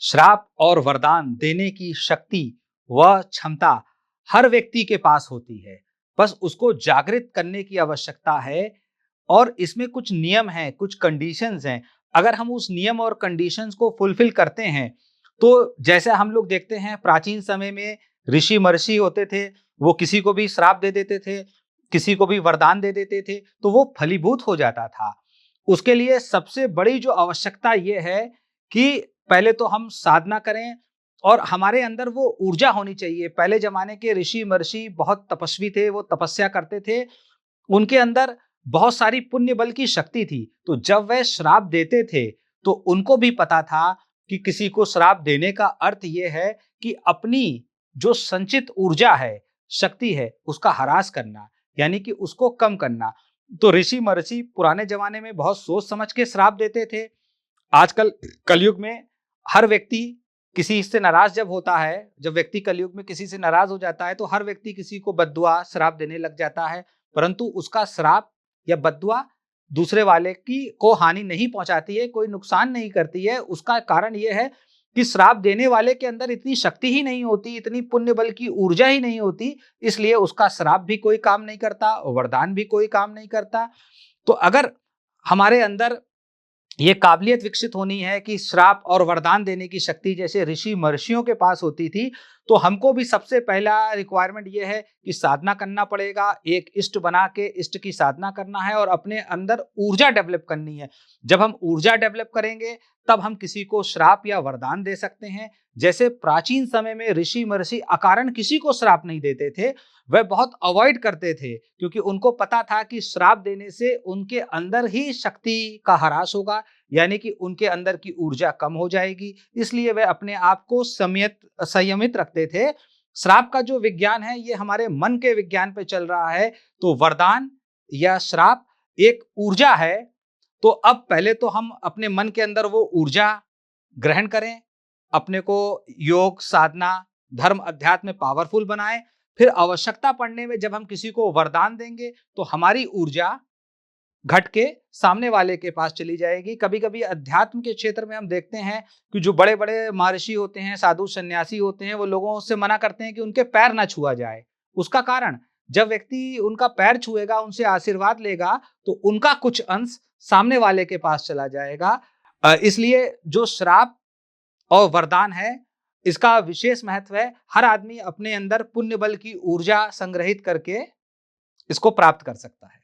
श्राप और वरदान देने की शक्ति व क्षमता हर व्यक्ति के पास होती है। बस उसको जागृत करने की आवश्यकता है और इसमें कुछ नियम हैं, कुछ कंडीशंस हैं। अगर हम उस नियम और कंडीशंस को फुलफिल करते हैं, तो जैसे हम लोग देखते हैं प्राचीन समय में ऋषि महर्षि होते थे, वो किसी को भी श्राप दे देते थे, किसी को भी वरदान दे देते थे, तो वो फलीभूत हो जाता था। उसके लिए सबसे बड़ी जो आवश्यकता ये है कि पहले तो हम साधना करें और हमारे अंदर वो ऊर्जा होनी चाहिए। पहले जमाने के ऋषि महर्षि बहुत तपस्वी थे, वो तपस्या करते थे, उनके अंदर बहुत सारी पुण्य बल की शक्ति थी। तो जब वह श्राप देते थे, तो उनको भी पता था कि किसी को श्राप देने का अर्थ ये है कि अपनी जो संचित ऊर्जा है, शक्ति है, उसका ह्रास करना, यानी कि उसको कम करना। तो ऋषि महर्षि पुराने जमाने में बहुत सोच समझ के श्राप देते थे। आजकल कलयुग में हर व्यक्ति किसी से नाराज जब होता है, जब व्यक्ति कलयुग में किसी से नाराज हो जाता है, तो हर व्यक्ति किसी को बद्दुआ श्राप देने लग जाता है। परंतु उसका श्राप या बद्दुआ दूसरे वाले की को हानि नहीं पहुंचाती है, कोई नुकसान नहीं करती है। उसका कारण यह है कि श्राप देने वाले के अंदर इतनी शक्ति ही नहीं होती, इतनी पुण्य बल की ऊर्जा ही नहीं होती, इसलिए उसका श्राप भी कोई काम नहीं करता, वरदान भी कोई काम नहीं करता। तो अगर हमारे अंदर ये काबिलियत विकसित होनी है कि श्राप और वरदान देने की शक्ति जैसे ऋषि महर्षियों के पास होती थी, तो हमको भी सबसे पहला रिक्वायरमेंट ये है कि साधना करना पड़ेगा। एक इष्ट बना के इष्ट की साधना करना है और अपने अंदर ऊर्जा डेवलप करनी है। जब हम ऊर्जा डेवलप करेंगे, तब हम किसी को श्राप या वरदान दे सकते हैं। जैसे प्राचीन समय में ऋषि महर्षि अकारण किसी को श्राप नहीं देते थे, वह बहुत अवॉइड करते थे, क्योंकि उनको पता था कि श्राप देने से उनके अंदर ही शक्ति का ह्रास होगा, यानी कि उनके अंदर की ऊर्जा कम हो जाएगी। इसलिए वे अपने आप को संयमित रखते थे। श्राप का जो विज्ञान है, ये हमारे मन के विज्ञान पे चल रहा है। तो वरदान या श्राप एक ऊर्जा है। तो अब पहले तो हम अपने मन के अंदर वो ऊर्जा ग्रहण करें, अपने को योग, साधना, धर्म, अध्यात्म में पावरफुल बनाएं। फिर आवश्यकता पड़ने में जब हम किसी को वरदान देंगे, तो हमारी ऊर्जा घट के सामने वाले के पास चली जाएगी। कभी कभी अध्यात्म के क्षेत्र में हम देखते हैं कि जो बड़े बड़े महर्षि होते हैं, साधु सन्यासी होते हैं, वो लोगों से मना करते हैं कि उनके पैर ना छुआ जाए। उसका कारण, जब व्यक्ति उनका पैर छुएगा, उनसे आशीर्वाद लेगा, तो उनका कुछ अंश सामने वाले के पास चला जाएगा। इसलिए जो श्राप और वरदान है, इसका विशेष महत्व है। हर आदमी अपने अंदर पुण्य बल की ऊर्जा संग्रहित करके इसको प्राप्त कर सकता है।